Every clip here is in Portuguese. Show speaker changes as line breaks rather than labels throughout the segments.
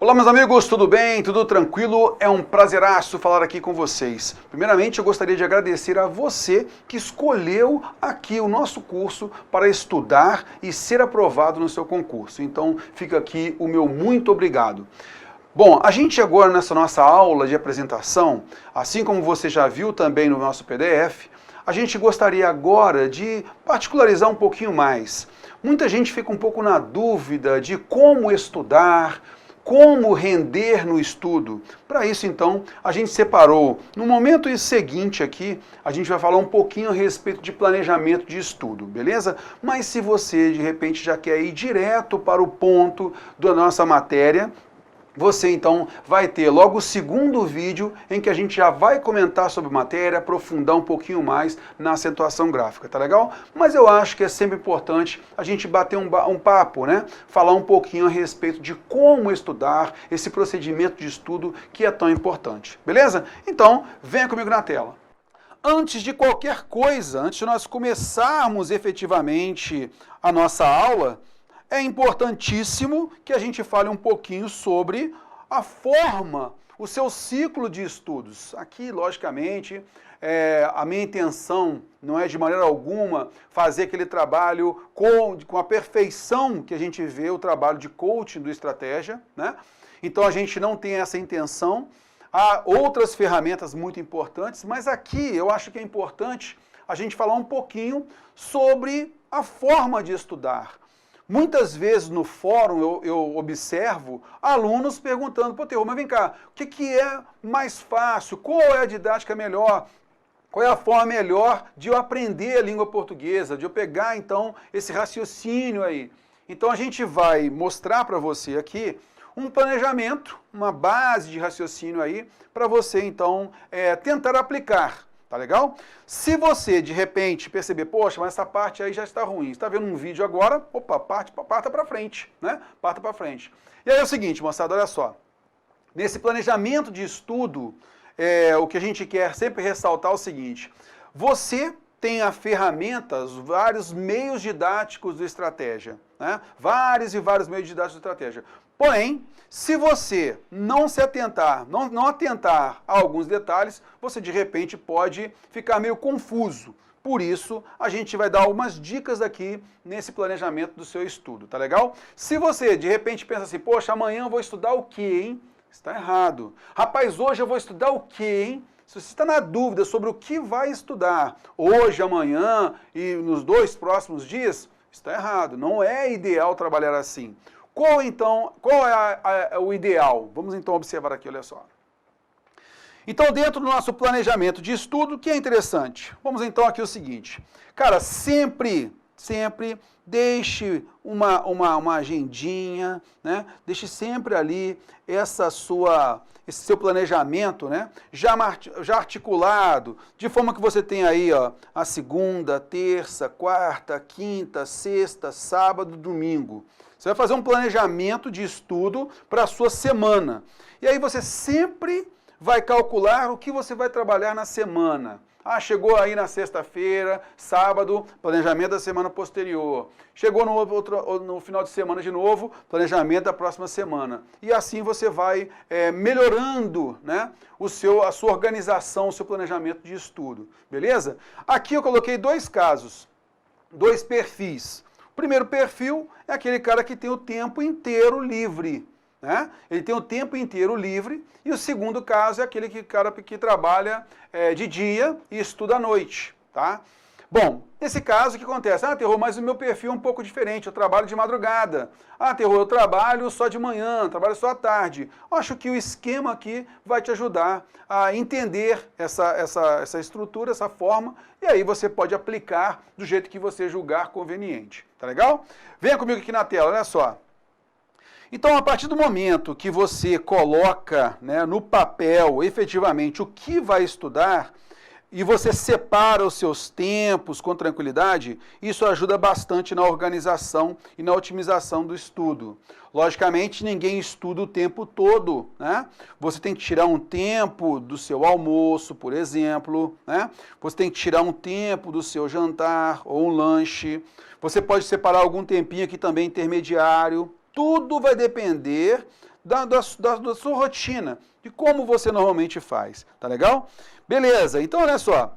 Olá, meus amigos, tudo bem? Tudo tranquilo? É um prazeraço falar aqui com vocês. Primeiramente, eu gostaria de agradecer a você que escolheu aqui o nosso curso para estudar e ser aprovado no seu concurso. Então, fica aqui o meu muito obrigado. Bom, a gente agora nessa nossa aula de apresentação, assim como você já viu também no nosso PDF, a gente gostaria agora de particularizar um pouquinho mais. Muita gente fica um pouco na dúvida de como estudar, como render no estudo. Para isso, então, a gente separou, no momento seguinte aqui, a gente vai falar um pouquinho a respeito de planejamento de estudo, beleza? Mas se você, de repente, já quer ir direto para o ponto da nossa matéria, você então vai ter logo o segundo vídeo em que a gente já vai comentar sobre matéria, aprofundar um pouquinho mais na acentuação gráfica, tá legal? Mas eu acho que é sempre importante a gente bater um papo, né? Falar um pouquinho a respeito de como estudar esse procedimento de estudo que é tão importante, beleza? Então, venha comigo na tela. Antes de qualquer coisa, antes de nós começarmos efetivamente a nossa aula, é importantíssimo que a gente fale um pouquinho sobre a forma, o seu ciclo de estudos. Aqui, logicamente, a minha intenção não é de maneira alguma fazer aquele trabalho com a perfeição que a gente vê o trabalho de coaching do Estratégia, né? Então a gente não tem essa intenção. Há outras ferramentas muito importantes, mas aqui eu acho que é importante a gente falar um pouquinho sobre a forma de estudar. Muitas vezes no fórum eu observo alunos perguntando, pô, Terror, mas vem cá, o que é mais fácil? Qual é a didática melhor? Qual é a forma melhor de eu aprender a língua portuguesa? De eu pegar, então, esse raciocínio aí? Então a gente vai mostrar para você aqui um planejamento, uma base de raciocínio aí, para você, então, tentar aplicar. Tá legal? Se você, de repente, perceber, poxa, mas essa parte aí já está ruim, está vendo um vídeo agora, opa, parta para frente, né? Parta para frente. E aí é o seguinte, moçada, olha só. Nesse planejamento de estudo, o que a gente quer sempre ressaltar é o seguinte, você tem a ferramentas, vários meios didáticos do Estratégia, né? Vários e vários meios didáticos do Estratégia. Porém, se você não se atentar, não atentar a alguns detalhes, você de repente pode ficar meio confuso. Por isso, a gente vai dar algumas dicas aqui nesse planejamento do seu estudo, tá legal? Se você de repente pensa assim, poxa, amanhã eu vou estudar o quê, hein? Está errado. Rapaz, hoje eu vou estudar o quê, hein? Se você está na dúvida sobre o que vai estudar hoje, amanhã e nos 2 próximos dias, está errado. Não é ideal trabalhar assim. Qual é o ideal? Vamos então observar aqui, olha só. Então, dentro do nosso planejamento de estudo, o que é interessante? Vamos então aqui o seguinte. Cara, sempre deixe uma agendinha, né? Deixe sempre ali esse seu planejamento, né? Já articulado, de forma que você tenha aí, ó, a segunda, terça, quarta, quinta, sexta, sábado, domingo. Você vai fazer um planejamento de estudo para a sua semana. E aí você sempre vai calcular o que você vai trabalhar na semana. Ah, chegou aí na sexta-feira, sábado, planejamento da semana posterior. Chegou no final de semana de novo, planejamento da próxima semana. E assim você vai melhorando, né, a sua organização, o seu planejamento de estudo. Beleza? Aqui eu coloquei 2 casos, 2 perfis. O primeiro perfil é aquele cara que tem o tempo inteiro livre. Né? Ele tem o tempo inteiro livre, e o segundo caso é aquele cara que trabalha de dia e estuda à noite. Tá? Bom, nesse caso o que acontece? Ah, Terror, mas o meu perfil é um pouco diferente, eu trabalho de madrugada. Ah, Terror, eu trabalho só de manhã, trabalho só à tarde. Eu acho que o esquema aqui vai te ajudar a entender essa estrutura, essa forma, e aí você pode aplicar do jeito que você julgar conveniente. Tá legal? Venha comigo aqui na tela, olha só. Então, a partir do momento que você coloca, né, no papel efetivamente o que vai estudar e você separa os seus tempos com tranquilidade, isso ajuda bastante na organização e na otimização do estudo. Logicamente, ninguém estuda o tempo todo, né? Você tem que tirar um tempo do seu almoço, por exemplo, né? Você tem que tirar um tempo do seu jantar ou um lanche. Você pode separar algum tempinho aqui também intermediário. Tudo vai depender da sua rotina, de como você normalmente faz, tá legal? Beleza, então olha só,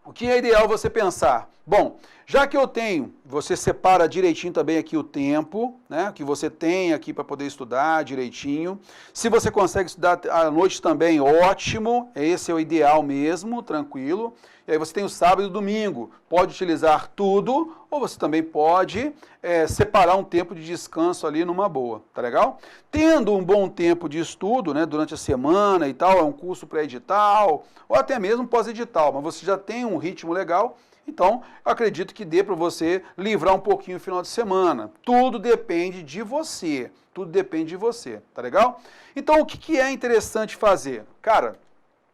o que é ideal você pensar? Bom, já que eu tenho, você separa direitinho também aqui o tempo, né, que você tem aqui para poder estudar direitinho. Se você consegue estudar à noite também, ótimo, esse é o ideal mesmo, tranquilo. E aí você tem o sábado e o domingo, pode utilizar tudo, ou você também pode separar um tempo de descanso ali numa boa, tá legal? Tendo um bom tempo de estudo, né, durante a semana e tal, é um curso pré-edital, ou até mesmo pós-edital, mas você já tem um ritmo legal. Então, eu acredito que dê para você livrar um pouquinho no final de semana. Tudo depende de você. Tudo depende de você, tá legal? Então, o que é interessante fazer? Cara,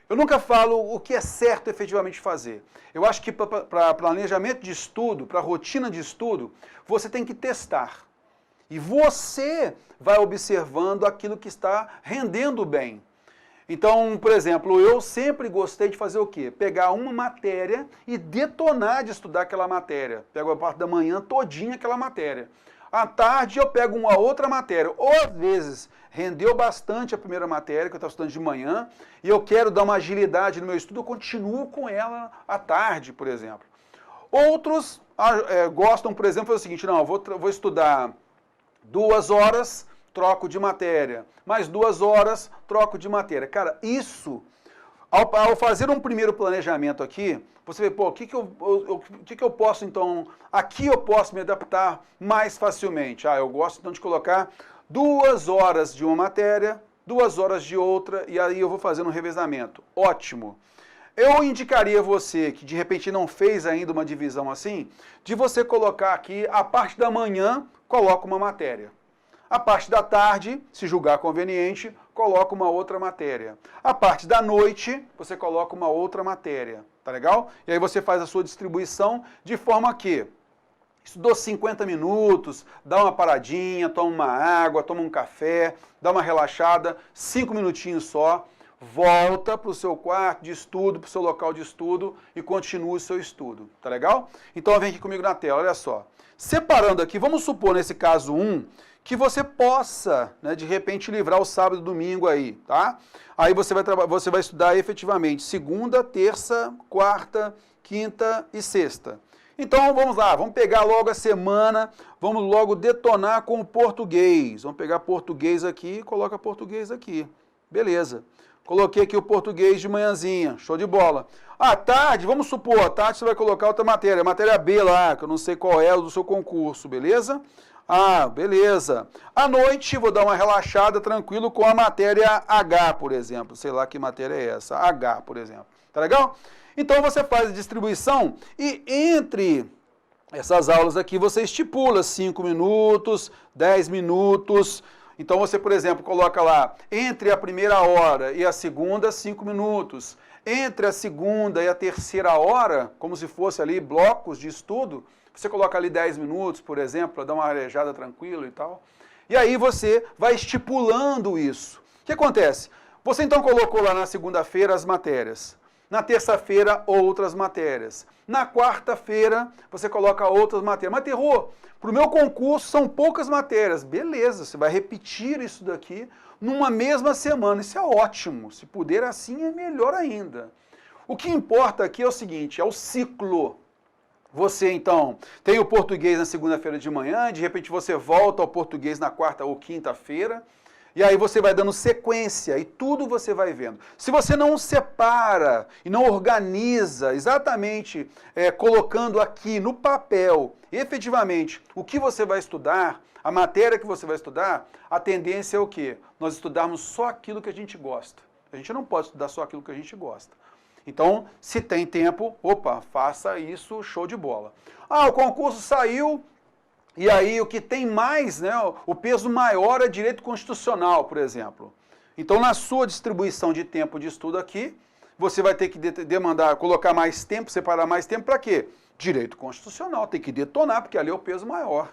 eu nunca falo o que é certo efetivamente fazer. Eu acho que para planejamento de estudo, para rotina de estudo, você tem que testar. E você vai observando aquilo que está rendendo bem. Então, por exemplo, eu sempre gostei de fazer o quê? Pegar uma matéria e detonar de estudar aquela matéria. Pego a parte da manhã todinha aquela matéria. À tarde eu pego uma outra matéria. Ou às vezes rendeu bastante a primeira matéria que eu estava estudando de manhã e eu quero dar uma agilidade no meu estudo, eu continuo com ela à tarde, por exemplo. Outros gostam, por exemplo, fazer o seguinte, não, eu vou estudar 2 horas, troco de matéria, mais 2 horas, troco de matéria. Cara, isso, ao fazer um primeiro planejamento aqui, você vê, pô, o que eu posso, então, aqui eu posso me adaptar mais facilmente. Eu gosto, então, de colocar 2 horas de uma matéria, 2 horas de outra, e aí eu vou fazendo um revezamento. Ótimo. Eu indicaria você, que de repente não fez ainda uma divisão assim, de você colocar aqui, a parte da manhã, coloca uma matéria. A parte da tarde, se julgar conveniente, coloca uma outra matéria. A parte da noite, você coloca uma outra matéria, tá legal? E aí você faz a sua distribuição de forma que estudou 50 minutos, dá uma paradinha, toma uma água, toma um café, dá uma relaxada, 5 minutinhos só, volta para o seu quarto de estudo, para o seu local de estudo e continua o seu estudo, tá legal? Então vem aqui comigo na tela, olha só. Separando aqui, vamos supor nesse caso 1, que você possa, né, de repente, livrar o sábado e domingo aí, tá? Aí você vai estudar efetivamente segunda, terça, quarta, quinta e sexta. Então vamos lá, vamos pegar logo a semana, vamos logo detonar com o português. Vamos pegar português aqui, coloca português aqui. Beleza. Coloquei aqui o português de manhãzinha, show de bola. À tarde, vamos supor, à tarde você vai colocar outra matéria, matéria B lá, que eu não sei qual é o do seu concurso, beleza? Beleza. À noite, vou dar uma relaxada tranquilo com a matéria H, por exemplo. Sei lá que matéria é essa, H, por exemplo. Tá legal? Então você faz a distribuição e entre essas aulas aqui você estipula 5 minutos, 10 minutos. Então você, por exemplo, coloca lá, entre a primeira hora e a segunda, 5 minutos. Entre a segunda e a terceira hora, como se fosse ali blocos de estudo, você coloca ali 10 minutos, por exemplo, para dar uma arejada tranquila e tal. E aí você vai estipulando isso. O que acontece? Você então colocou lá na segunda-feira as matérias. Na terça-feira, outras matérias. Na quarta-feira, você coloca outras matérias. Mas, Terrô, para o meu concurso são poucas matérias. Beleza, você vai repetir isso daqui numa mesma semana. Isso é ótimo. Se puder assim, é melhor ainda. O que importa aqui é o seguinte, é o ciclo. Você, então, tem o português na segunda-feira de manhã, de repente você volta ao português na quarta ou quinta-feira, e aí você vai dando sequência e tudo você vai vendo. Se você não separa e não organiza exatamente colocando aqui no papel, efetivamente, o que você vai estudar, a matéria que você vai estudar, a tendência é o quê? Nós estudarmos só aquilo que a gente gosta. A gente não pode estudar só aquilo que a gente gosta. Então, se tem tempo, faça isso, show de bola. O concurso saiu, e aí o que tem mais, né, o peso maior é direito constitucional, por exemplo. Então, na sua distribuição de tempo de estudo aqui, você vai ter que colocar mais tempo, separar mais tempo para quê? Direito constitucional, tem que detonar, porque ali é o peso maior.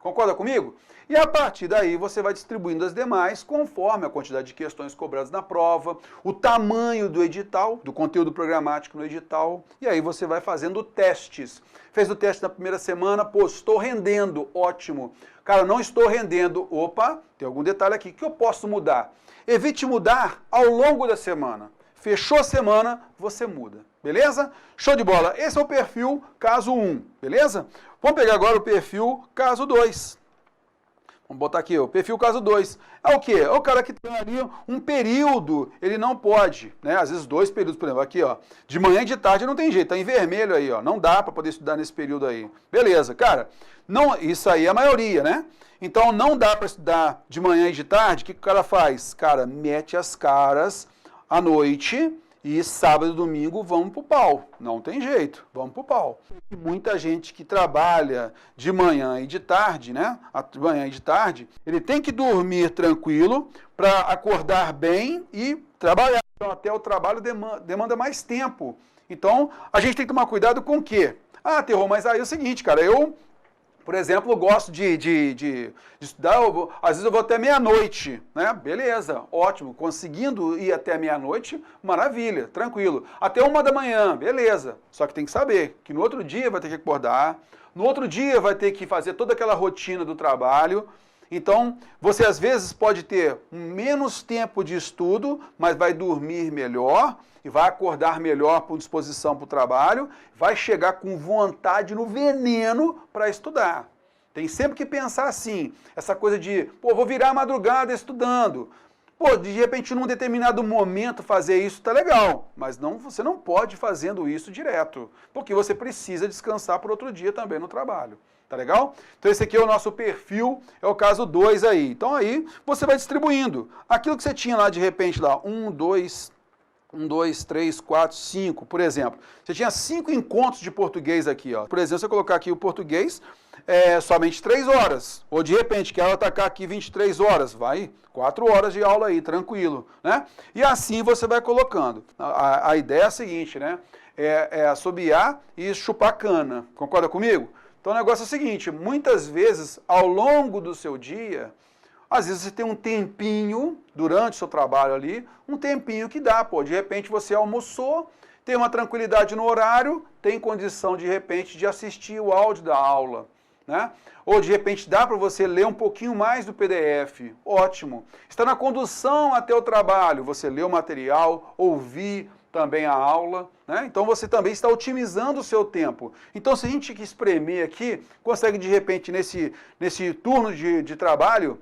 Concorda comigo? E a partir daí você vai distribuindo as demais conforme a quantidade de questões cobradas na prova, o tamanho do edital, do conteúdo programático no edital, e aí você vai fazendo testes. Fez o teste na primeira semana, pô, estou rendendo, ótimo. Cara, não estou rendendo, opa, tem algum detalhe aqui que eu posso mudar. Evite mudar ao longo da semana. Fechou a semana, você muda, beleza? Show de bola. Esse é o perfil caso 1, beleza? Vamos pegar agora o perfil caso 2. Vamos botar aqui, o perfil caso 2. É o quê? É o cara que tem ali um período, ele não pode, né? Às vezes 2 períodos, por exemplo, aqui, ó. De manhã e de tarde não tem jeito, tá em vermelho aí, ó. Não dá para poder estudar nesse período aí. Beleza, cara. Não, isso aí é a maioria, né? Então não dá para estudar de manhã e de tarde. O que o cara faz? Cara, mete as caras à noite e sábado e domingo vamos pro pau. Não tem jeito, vamos pro pau. Muita gente que trabalha de manhã e de tarde, né? De manhã e de tarde, ele tem que dormir tranquilo para acordar bem e trabalhar. Então até o trabalho demanda mais tempo. Então a gente tem que tomar cuidado com o quê? Ah, Terror, mas aí é o seguinte, cara, por exemplo, eu gosto de estudar, às vezes eu vou até meia-noite, né? Beleza, ótimo. Conseguindo ir até meia-noite, maravilha, tranquilo. Até 1 da manhã, beleza. Só que tem que saber que no outro dia vai ter que acordar, no outro dia vai ter que fazer toda aquela rotina do trabalho. Então, você às vezes pode ter menos tempo de estudo, mas vai dormir melhor e vai acordar melhor por disposição para o trabalho, vai chegar com vontade no veneno para estudar. Tem sempre que pensar assim, essa coisa de, pô, vou virar a madrugada estudando. Pô, de repente, num determinado momento fazer isso tá legal, mas você não pode fazendo isso direto, porque você precisa descansar por outro dia também no trabalho. Tá legal? Então esse aqui é o nosso perfil, é o caso 2 aí. Então aí você vai distribuindo. Aquilo que você tinha lá de repente lá, 1, 2, 3, 4, 5, por exemplo. Você tinha 5 encontros de português aqui, ó. Por exemplo, se eu colocar aqui o português, somente 3 horas. Ou de repente, quero atacar aqui 23 horas. Vai 4 horas de aula aí, tranquilo, né? E assim você vai colocando. A ideia é a seguinte, né? É assobiar e chupar cana. Concorda comigo? Então o negócio é o seguinte, muitas vezes, ao longo do seu dia, às vezes você tem um tempinho, durante o seu trabalho ali, um tempinho que dá, pô, de repente você almoçou, tem uma tranquilidade no horário, tem condição, de repente, de assistir o áudio da aula, né? Ou, de repente, dá para você ler um pouquinho mais do PDF, ótimo. Está na condução até o trabalho, você lê o material, ouvir também a aula, né? Então você também está otimizando o seu tempo. Então se a gente espremer aqui, consegue de repente nesse turno de trabalho,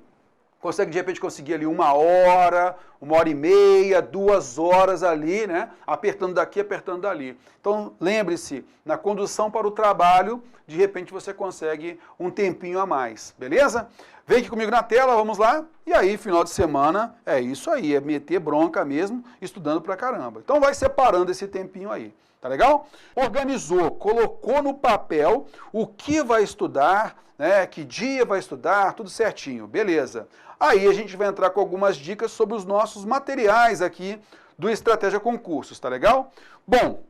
consegue de repente conseguir ali 1 hora, 1h30, 2 horas ali, né? Apertando daqui, apertando dali. Então lembre-se, na condução para o trabalho, de repente você consegue um tempinho a mais, beleza? Vem aqui comigo na tela, vamos lá. E aí, final de semana, é isso aí, é meter bronca mesmo, estudando pra caramba. Então vai separando esse tempinho aí, tá legal? Organizou, colocou no papel o que vai estudar, né, que dia vai estudar, tudo certinho, beleza. Aí a gente vai entrar com algumas dicas sobre os nossos materiais aqui do Estratégia Concursos, tá legal? Bom,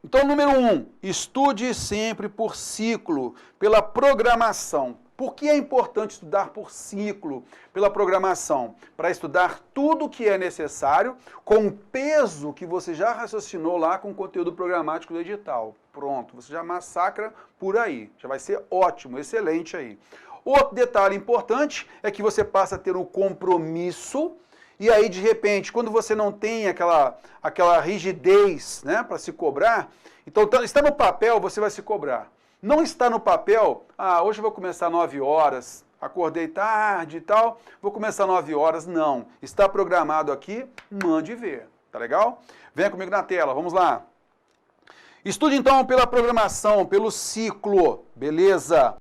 então número 1, estude sempre por ciclo, pela programação. Por que é importante estudar por ciclo, pela programação? Para estudar tudo o que é necessário com o peso que você já raciocinou lá com o conteúdo programático do edital. Pronto, você já massacra por aí. Já vai ser ótimo, excelente aí. Outro detalhe importante é que você passa a ter um compromisso e aí, de repente, quando você não tem aquela rigidez, né, para se cobrar, então está no papel, você vai se cobrar. Não está no papel, hoje eu vou começar 9 horas, acordei tarde e tal, vou começar 9 horas. Não, está programado aqui, mande ver, tá legal? Venha comigo na tela, vamos lá. Estude então pela programação, pelo ciclo, beleza?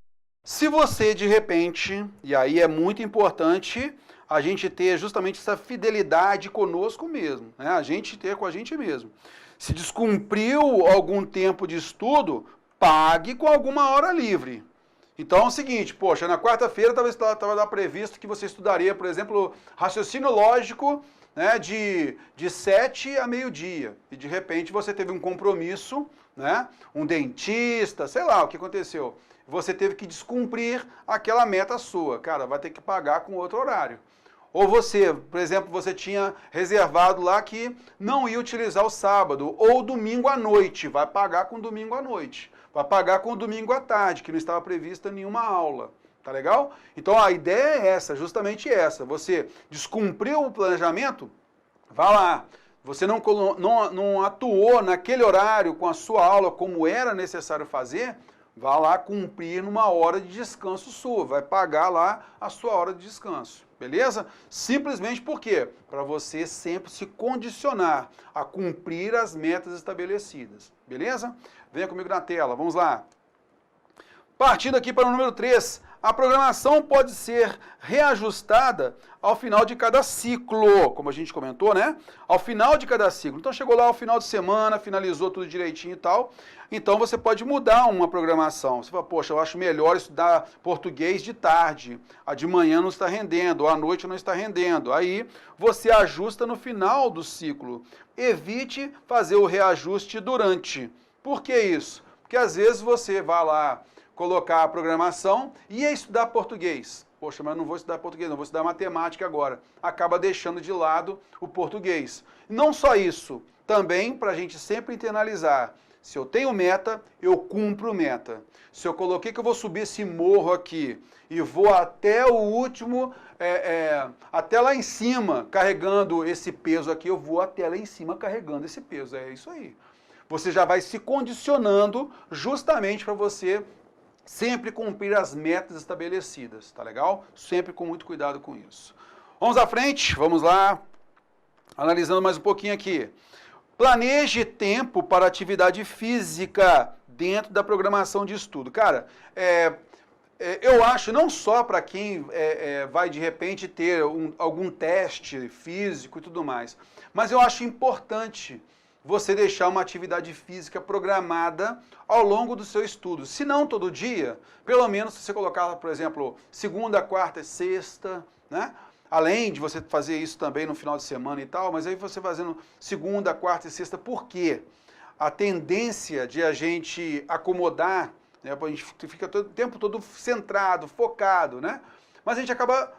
Se você de repente, e aí é muito importante a gente ter justamente essa fidelidade conosco mesmo, né? A gente ter com a gente mesmo. Se descumpriu algum tempo de estudo, pague com alguma hora livre. Então é o seguinte, poxa, na quarta-feira talvez estava previsto que você estudaria, por exemplo, raciocínio lógico, né, de 7 a meio-dia. E de repente você teve um compromisso, né? Um dentista, sei lá o que aconteceu. Você teve que descumprir aquela meta sua. Cara, vai ter que pagar com outro horário. Ou você, por exemplo, você tinha reservado lá que não ia utilizar o sábado ou domingo à noite, vai pagar com domingo à noite. Vai pagar com domingo à tarde, que não estava prevista nenhuma aula. Tá legal? Então a ideia é essa, justamente essa. Você descumpriu o planejamento, vá lá. Você não atuou naquele horário com a sua aula como era necessário fazer, vá lá cumprir numa hora de descanso sua. Vai pagar lá a sua hora de descanso. Beleza? Simplesmente por quê? Para você sempre se condicionar a cumprir as metas estabelecidas. Beleza? Venha comigo na tela, vamos lá. Partindo aqui para o número 3, a programação pode ser reajustada ao final de cada ciclo, como a gente comentou, né? Ao final de cada ciclo. Então chegou lá ao final de semana, finalizou tudo direitinho e tal. Então você pode mudar uma programação. Você fala, poxa, eu acho melhor estudar português de tarde. A de manhã não está rendendo, ou à noite não está rendendo. Aí você ajusta no final do ciclo. Evite fazer o reajuste durante. Por que isso? Porque às vezes você vai lá colocar a programação e ia estudar português. Poxa, mas não vou estudar português, não vou estudar matemática agora. Acaba deixando de lado o português. Não só isso, também para a gente sempre internalizar. Se eu tenho meta, eu cumpro meta. Se eu coloquei que eu vou subir esse morro aqui e vou até o último, até lá em cima, carregando esse peso aqui, eu vou até lá em cima carregando esse peso. É isso aí. Você já vai se condicionando justamente para você sempre cumprir as metas estabelecidas, tá legal? Sempre com muito cuidado com isso. Vamos à frente, vamos lá. Analisando mais um pouquinho aqui. Planeje tempo para atividade física dentro da programação de estudo. Cara, eu acho, não só para quem vai de repente ter algum teste físico e tudo mais, mas eu acho importante você deixar uma atividade física programada ao longo do seu estudo. Se não todo dia, pelo menos se você colocar, por exemplo, segunda, quarta e sexta, né? Além de você fazer isso também no final de semana e tal, mas aí você fazendo segunda, quarta e sexta, por quê? A tendência de a gente acomodar, né? A gente fica o tempo todo centrado, focado, né? Mas a gente acaba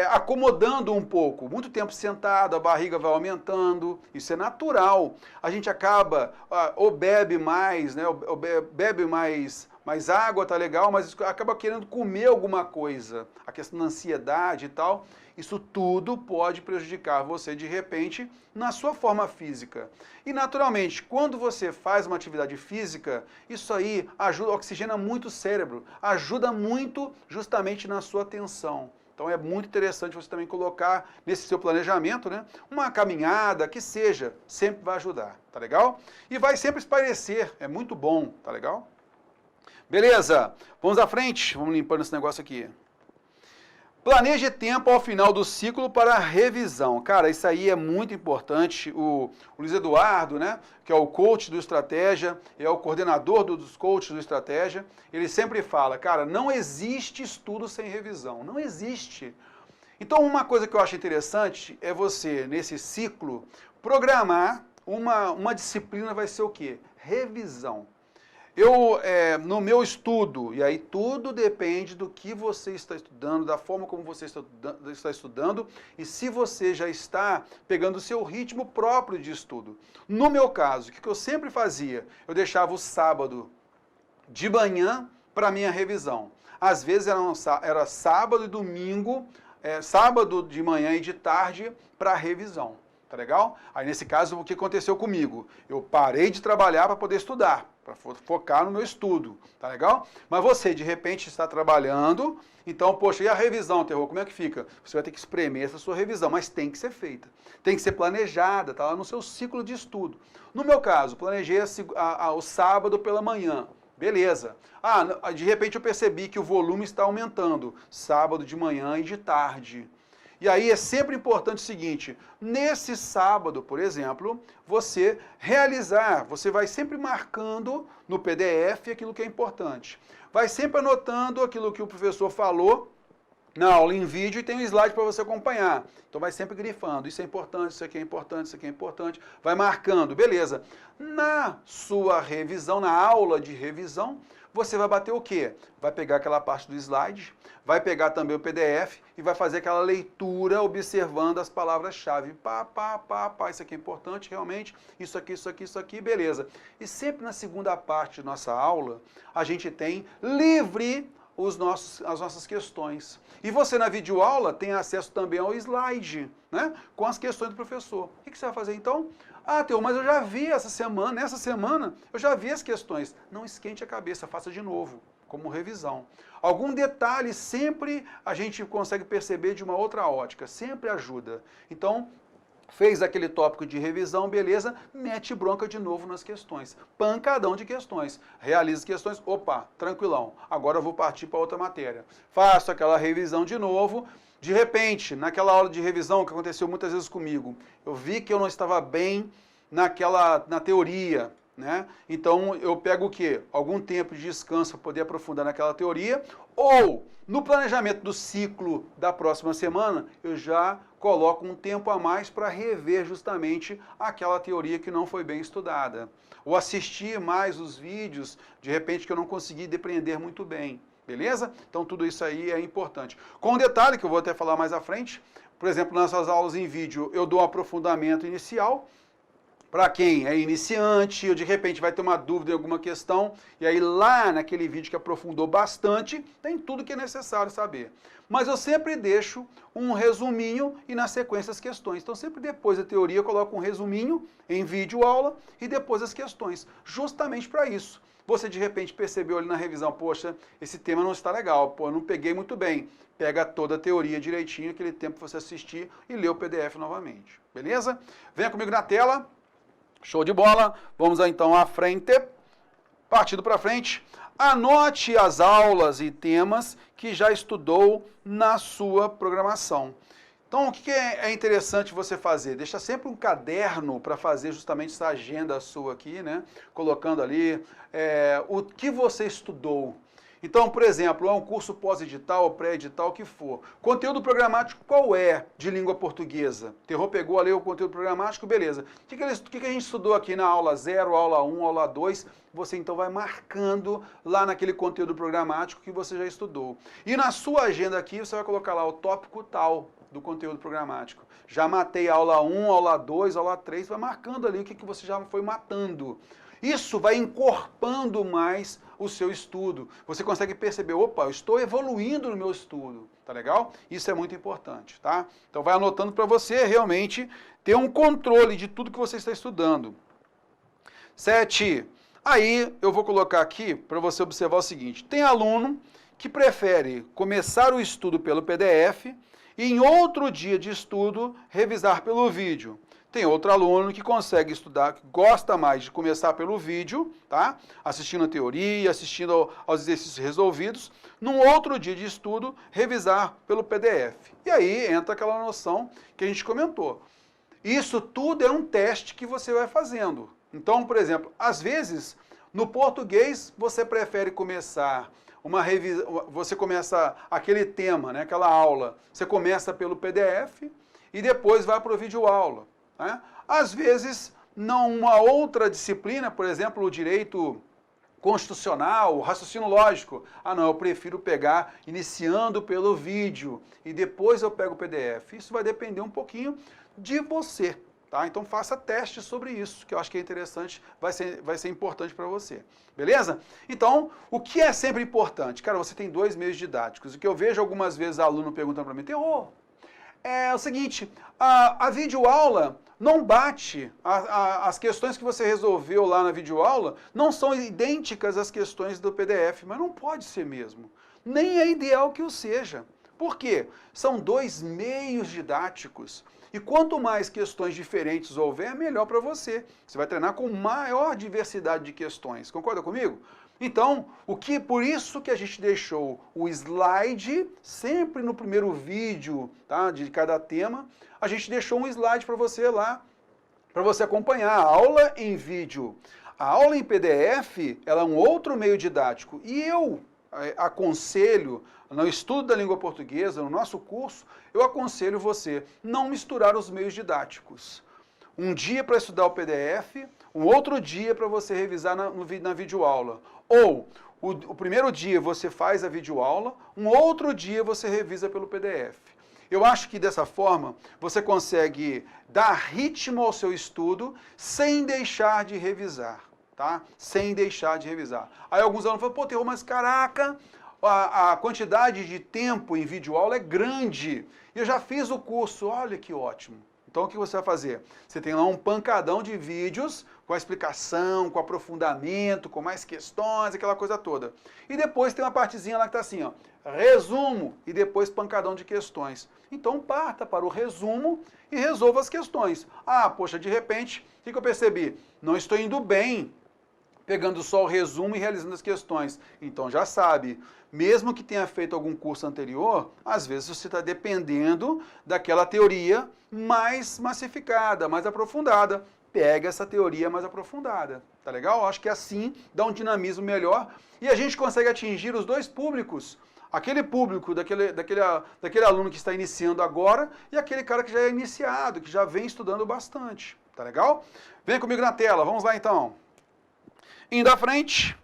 acomodando um pouco. Muito tempo sentado, a barriga vai aumentando, isso é natural. A gente acaba, ou bebe mais, né? Ou bebe mais água, tá legal, mas acaba querendo comer alguma coisa. A questão da ansiedade e tal, isso tudo pode prejudicar você de repente na sua forma física. E naturalmente, quando você faz uma atividade física, isso aí ajuda, oxigena muito o cérebro, ajuda muito justamente na sua atenção. Então é muito interessante você também colocar nesse seu planejamento, né, uma caminhada, que seja, sempre vai ajudar, tá legal? E vai sempre espairecer, é muito bom, tá legal? Beleza, vamos à frente, vamos limpando esse negócio aqui. Planeje tempo ao final do ciclo para revisão. Cara, isso aí é muito importante. O Luiz Eduardo, né, que é o coach do Estratégia, é o coordenador dos coaches do Estratégia, ele sempre fala, cara, não existe estudo sem revisão. Não existe. Então, uma coisa que eu acho interessante é você, nesse ciclo, programar uma disciplina, vai ser o quê? Revisão. No meu estudo, e aí tudo depende do que você está estudando, da forma como você está estudando, e se você já está pegando o seu ritmo próprio de estudo. No meu caso, o que eu sempre fazia? Eu deixava o sábado de manhã para minha revisão. Às vezes era sábado e domingo, sábado de manhã e de tarde para revisão. Tá legal? Aí nesse caso, o que aconteceu comigo? Eu parei de trabalhar para poder estudar, para focar no meu estudo, tá legal? Mas você, de repente, está trabalhando, então, poxa, e a revisão, Terror, como é que fica? Você vai ter que espremer essa sua revisão, mas tem que ser feita, tem que ser planejada, tá lá no seu ciclo de estudo. No meu caso, planejei o sábado pela manhã, beleza. De repente eu percebi que o volume está aumentando, sábado de manhã e de tarde. E aí é sempre importante o seguinte, nesse sábado, por exemplo, você vai sempre marcando no PDF aquilo que é importante. Vai sempre anotando aquilo que o professor falou na aula em vídeo e tem um slide para você acompanhar. Então vai sempre grifando, isso é importante, isso aqui é importante, isso aqui é importante, vai marcando, beleza. Na sua revisão, na aula de revisão, você vai bater o quê? Vai pegar aquela parte do slide, vai pegar também o PDF e vai fazer aquela leitura observando as palavras-chave. Isso aqui é importante realmente, isso aqui, beleza. E sempre na segunda parte da nossa aula, a gente tem livre as nossas questões. E você na videoaula tem acesso também ao slide, né? Com as questões do professor. O que você vai fazer então? Ah, Teo, mas eu já vi nessa semana, eu já vi as questões. Não esquente a cabeça, faça de novo, como revisão. Algum detalhe sempre a gente consegue perceber de uma outra ótica, sempre ajuda. Então, fez aquele tópico de revisão, beleza, mete bronca de novo nas questões. Pancadão de questões. Realiza as questões, opa, tranquilão, agora eu vou partir para outra matéria. Faço aquela revisão de novo. De repente, naquela aula de revisão que aconteceu muitas vezes comigo, eu vi que eu não estava bem na teoria, né? Então eu pego o quê? Algum tempo de descanso para poder aprofundar naquela teoria, ou no planejamento do ciclo da próxima semana, eu já coloco um tempo a mais para rever justamente aquela teoria que não foi bem estudada. Ou assistir mais os vídeos, de repente, que eu não consegui depreender muito bem. Beleza? Então tudo isso aí é importante. Com um detalhe que eu vou até falar mais à frente, por exemplo, nas suas aulas em vídeo, eu dou um aprofundamento inicial. Para quem é iniciante, ou de repente vai ter uma dúvida em alguma questão, e aí lá naquele vídeo que aprofundou bastante, tem tudo que é necessário saber. Mas eu sempre deixo um resuminho e na sequência as questões. Então sempre depois da teoria eu coloco um resuminho em vídeo aula e depois as questões, justamente para isso. Você de repente percebeu ali na revisão, poxa, esse tema não está legal, pô, eu não peguei muito bem. Pega toda a teoria direitinho, aquele tempo você assistir e lê o PDF novamente. Beleza? Venha comigo na tela. Show de bola. Vamos então à frente. Partindo para frente. Anote as aulas e temas que já estudou na sua programação. Então, o que é interessante você fazer? Deixa sempre um caderno para fazer justamente essa agenda sua aqui, né? Colocando ali o que você estudou. Então, por exemplo, é um curso pós-edital ou pré-edital, o que for. Conteúdo programático qual é de língua portuguesa? Terror pegou ali o conteúdo programático, beleza. O que a gente estudou aqui na aula 0, aula 1, aula 2? Você então vai marcando lá naquele conteúdo programático que você já estudou. E na sua agenda aqui você vai colocar lá o tópico tal do conteúdo programático. Já matei a aula 1, aula 2, aula 3, vai marcando ali o que você já foi matando. Isso vai encorpando mais o seu estudo. Você consegue perceber, opa, eu estou evoluindo no meu estudo, tá legal? Isso é muito importante, tá? Então vai anotando para você realmente ter um controle de tudo que você está estudando. 7. Aí eu vou colocar aqui para você observar o seguinte, tem aluno que prefere começar o estudo pelo PDF e em outro dia de estudo revisar pelo vídeo. Tem outro aluno que consegue estudar, que gosta mais de começar pelo vídeo, tá? Assistindo a teoria, assistindo aos exercícios resolvidos. Num outro dia de estudo, revisar pelo PDF. E aí entra aquela noção que a gente comentou. Isso tudo é um teste que você vai fazendo. Então, por exemplo, às vezes, no português, você prefere começar você começa aquele tema, né, aquela aula, você começa pelo PDF e depois vai para o vídeo aula. Né? Às vezes, uma outra disciplina, por exemplo, o direito constitucional, o raciocínio lógico. Ah, não, eu prefiro pegar iniciando pelo vídeo e depois eu pego o PDF. Isso vai depender um pouquinho de você. Tá? Então faça testes sobre isso, que eu acho que é interessante, vai ser importante para você. Beleza? Então, o que é sempre importante? Cara, você tem 2 meios didáticos. O que eu vejo algumas vezes aluno perguntando para mim, Terror, é o seguinte, a videoaula não bate, as questões que você resolveu lá na videoaula não são idênticas às questões do PDF, mas não pode ser mesmo. Nem é ideal que o seja. Por quê? São 2 meios didáticos. E quanto mais questões diferentes houver, melhor para você. Você vai treinar com maior diversidade de questões. Concorda comigo? Então, por isso que a gente deixou o slide sempre no primeiro vídeo, tá, de cada tema, a gente deixou um slide para você lá, para você acompanhar a aula em vídeo. A aula em PDF, ela é um outro meio didático. E eu aconselho, no estudo da língua portuguesa, no nosso curso, eu aconselho você não misturar os meios didáticos. Um dia para estudar o PDF, um outro dia para você revisar na videoaula. Ou o primeiro dia você faz a videoaula, um outro dia você revisa pelo PDF. Eu acho que dessa forma você consegue dar ritmo ao seu estudo sem deixar de revisar, tá? Sem deixar de revisar. Aí alguns alunos falam, pô, Terror, mas caraca, a quantidade de tempo em videoaula é grande. Eu já fiz o curso, olha que ótimo. Então o que você vai fazer? Você tem lá um pancadão de vídeos com a explicação, com aprofundamento, com mais questões, aquela coisa toda. E depois tem uma partezinha lá que está assim, ó, resumo, e depois pancadão de questões. Então parta para o resumo e resolva as questões. Ah, poxa, de repente, o que eu percebi? Não estou indo bem pegando só o resumo e realizando as questões. Então já sabe, mesmo que tenha feito algum curso anterior, às vezes você está dependendo daquela teoria mais massificada, mais aprofundada. Pega essa teoria mais aprofundada, tá legal? Acho que assim dá um dinamismo melhor e a gente consegue atingir os dois públicos. Aquele público daquele aluno que está iniciando agora e aquele cara que já é iniciado, que já vem estudando bastante, tá legal? Vem comigo na tela, vamos lá então. Indo à frente,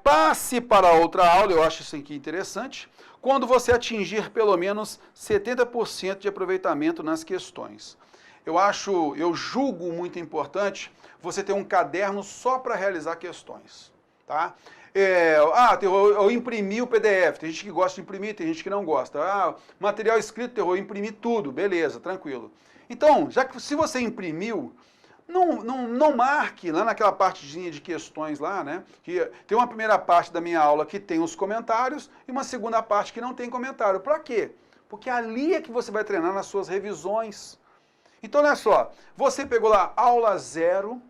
passe para outra aula, eu acho isso aqui interessante, quando você atingir pelo menos 70% de aproveitamento nas questões. Eu julgo muito importante você ter um caderno só para realizar questões, tá? Eu imprimi o PDF, tem gente que gosta de imprimir, tem gente que não gosta. Material escrito, Terror, eu imprimi tudo, beleza, tranquilo. Então, já que se você imprimiu, não marque lá naquela partezinha de questões lá, né? Que tem uma primeira parte da minha aula que tem os comentários e uma segunda parte que não tem comentário. Para quê? Porque ali é que você vai treinar nas suas revisões. Então, olha só, você pegou lá aula 0,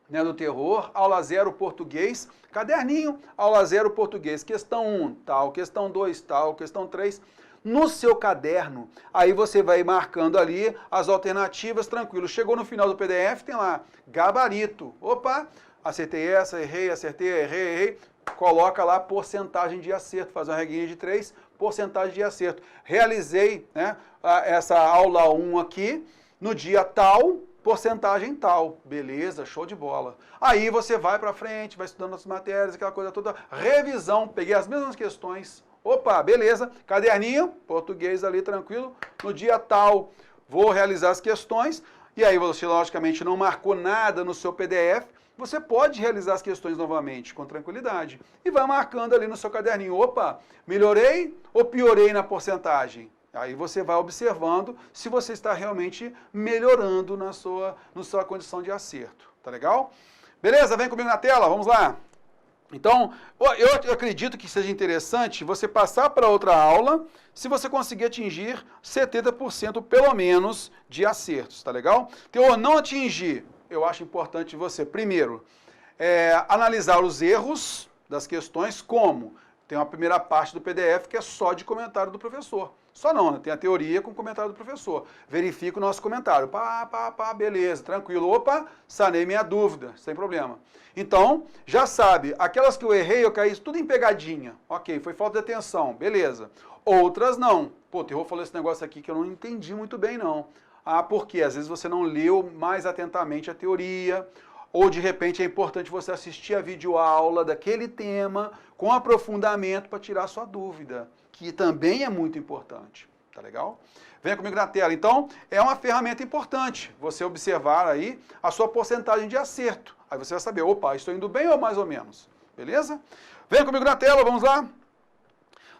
né, do Terror, aula 0 português, caderninho, aula 0 português, questão 1 tal, questão 2 tal, questão 3... No seu caderno, aí você vai marcando ali as alternativas, tranquilo. Chegou no final do PDF, tem lá, gabarito. Opa, acertei essa, errei, acertei, errei. Coloca lá porcentagem de acerto, faz uma regrinha de 3, porcentagem de acerto. Realizei, né, essa aula 1 aqui, no dia tal, porcentagem tal. Beleza, show de bola. Aí você vai para frente, vai estudando as matérias, aquela coisa toda. Revisão, peguei as mesmas questões. Opa, beleza, caderninho, português ali, tranquilo, no dia tal vou realizar as questões, e aí você logicamente não marcou nada no seu PDF, você pode realizar as questões novamente, com tranquilidade, e vai marcando ali no seu caderninho, opa, melhorei ou piorei na porcentagem? Aí você vai observando se você está realmente melhorando na sua condição de acerto, tá legal? Beleza, vem comigo na tela, vamos lá. Então, eu acredito que seja interessante você passar para outra aula se você conseguir atingir 70% pelo menos de acertos, tá legal? Então, não atingir, eu acho importante você, primeiro, analisar os erros das questões, como? Tem uma primeira parte do PDF que é só de comentário do professor. Só não, né? Tem a teoria com o comentário do professor. Verifica o nosso comentário. Beleza, tranquilo. Opa, sanei minha dúvida, sem problema. Então, já sabe, aquelas que eu errei, eu caí tudo em pegadinha. Ok, foi falta de atenção, beleza. Outras não. Pô, o Terror falou esse negócio aqui que eu não entendi muito bem, não. Por quê? Às vezes você não leu mais atentamente a teoria, ou de repente é importante você assistir a videoaula daquele tema com aprofundamento para tirar sua dúvida, que também é muito importante, tá legal? Venha comigo na tela. Então, é uma ferramenta importante você observar aí a sua porcentagem de acerto. Aí você vai saber, opa, estou indo bem ou mais ou menos, beleza? Venha comigo na tela, vamos lá?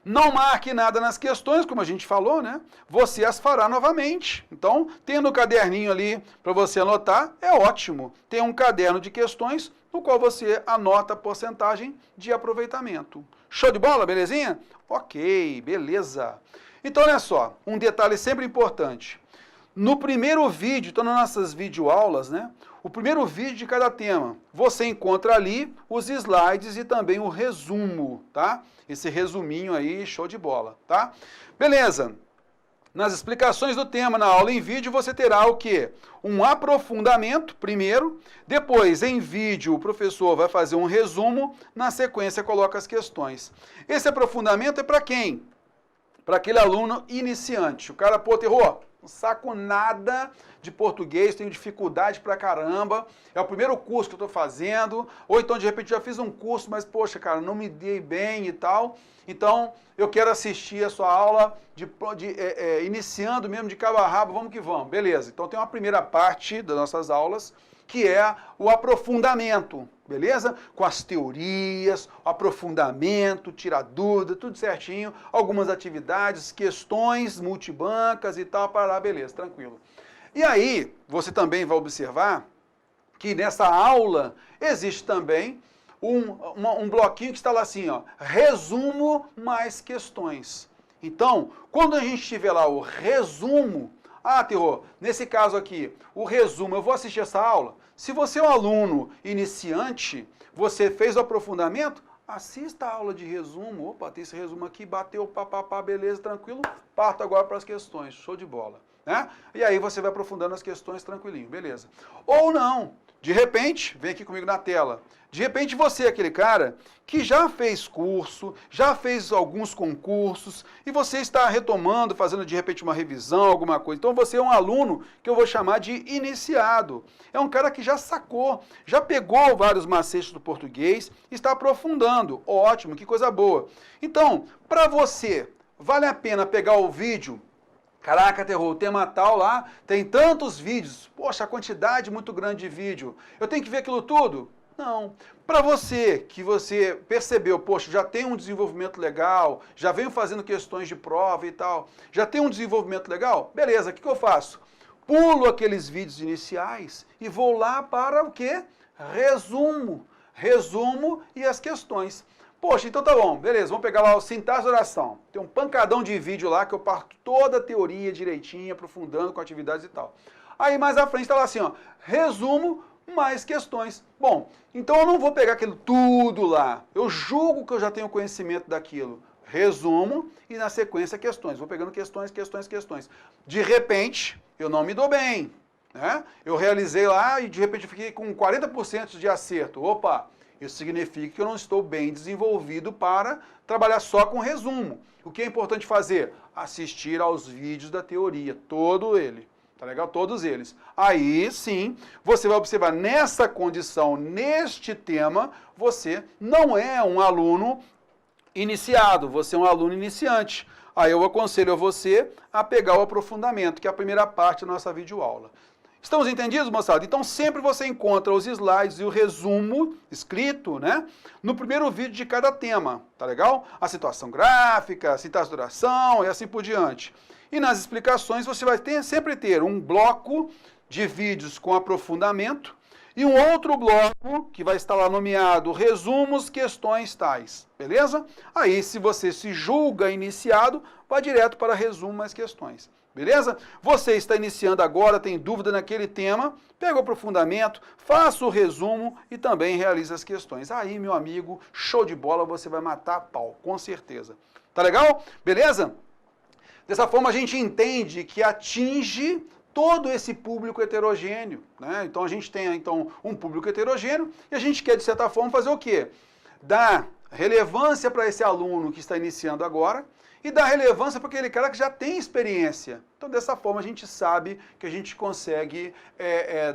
Não marque nada nas questões, como a gente falou, né? Você as fará novamente. Então, tendo o caderninho ali para você anotar, é ótimo. Tem um caderno de questões no qual você anota a porcentagem de aproveitamento. Show de bola, belezinha? Ok, beleza. Então, olha só, um detalhe sempre importante. No primeiro vídeo, então nas nossas videoaulas, né? O primeiro vídeo de cada tema, você encontra ali os slides e também o resumo, tá? Esse resuminho aí, show de bola, tá? Beleza. Nas explicações do tema, na aula em vídeo, você terá o quê? Um aprofundamento, primeiro, depois, em vídeo, o professor vai fazer um resumo, na sequência coloca as questões. Esse aprofundamento é para quem? Para aquele aluno iniciante. O cara, pô, Terror, não saco nada de português, tenho dificuldade pra caramba, é o primeiro curso que eu tô fazendo, ou então de repente já fiz um curso, mas poxa, cara, não me dei bem e tal, então eu quero assistir a sua aula iniciando mesmo de cabo a rabo, vamos que vamos, beleza. Então tem uma primeira parte das nossas aulas, que é o aprofundamento, beleza? Com as teorias, o aprofundamento, tira dúvida, tudo certinho, algumas atividades, questões multibancas e tal, para lá, beleza, tranquilo. E aí, você também vai observar que nessa aula existe também um bloquinho que está lá assim, ó, resumo mais questões. Então, quando a gente tiver lá o resumo, Terror, nesse caso aqui, o resumo, eu vou assistir essa aula? Se você é um aluno iniciante, você fez o aprofundamento, assista a aula de resumo. Opa, tem esse resumo aqui, bateu, papapá, beleza, tranquilo. Parto agora para as questões, show de bola. Né? E aí você vai aprofundando as questões tranquilinho, beleza. Ou não, de repente, vem aqui comigo na tela, de repente você é aquele cara que já fez curso, já fez alguns concursos, e você está retomando, fazendo de repente uma revisão, alguma coisa. Então você é um aluno que eu vou chamar de iniciado. É um cara que já sacou, já pegou vários macetes do português, está aprofundando. Ótimo, que coisa boa. Então, para você, vale a pena pegar o vídeo. Caraca, Terror, o tema tal lá, tem tantos vídeos. Poxa, a quantidade muito grande de vídeo. Eu tenho que ver aquilo tudo? Não. Para você, que você percebeu, poxa, já tem um desenvolvimento legal, já venho fazendo questões de prova e tal, já tem um desenvolvimento legal? Beleza, o que eu faço? Pulo aqueles vídeos iniciais e vou lá para o quê? Resumo. Resumo e as questões. Poxa, então tá bom, beleza, vamos pegar lá o sintaxe da oração. Tem um pancadão de vídeo lá que eu parto toda a teoria direitinho, aprofundando com atividades e tal. Aí mais à frente tá lá assim, ó, resumo mais questões. Bom, então eu não vou pegar aquilo tudo lá. Eu julgo que eu já tenho conhecimento daquilo. Resumo e na sequência questões. Vou pegando questões, questões, questões. De repente, eu não me dou bem, né? Eu realizei lá e de repente eu fiquei com 40% de acerto. Opa! Isso significa que eu não estou bem desenvolvido para trabalhar só com resumo. O que é importante fazer? Assistir aos vídeos da teoria, todo ele. Tá legal? Todos eles. Aí sim, você vai observar nessa condição, neste tema, você não é um aluno iniciado, você é um aluno iniciante. Aí eu aconselho a você a pegar o aprofundamento, que é a primeira parte da nossa videoaula. Estamos entendidos, moçada? Então sempre você encontra os slides e o resumo escrito, né? No primeiro vídeo de cada tema, tá legal? A situação gráfica, a sintaxe de oração e assim por diante. E nas explicações você vai sempre ter um bloco de vídeos com aprofundamento e um outro bloco que vai estar lá nomeado resumos, questões tais, beleza? Aí se você se julga iniciado, vá direto para resumo mais questões. Beleza? Você está iniciando agora, tem dúvida naquele tema, pega o aprofundamento, faça o resumo e também realiza as questões. Aí, meu amigo, show de bola, você vai matar a pau, com certeza. Tá legal? Beleza? Dessa forma a gente entende que atinge todo esse público heterogêneo, né? Então a gente tem um público heterogêneo e a gente quer, de certa forma, fazer o quê? Dar relevância para esse aluno que está iniciando agora e dar relevância para aquele cara que já tem experiência. Então, dessa forma, a gente sabe que a gente consegue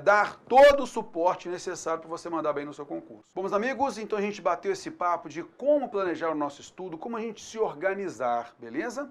dar todo o suporte necessário para você mandar bem no seu concurso. Bom, meus amigos, então a gente bateu esse papo de como planejar o nosso estudo, como a gente se organizar, beleza?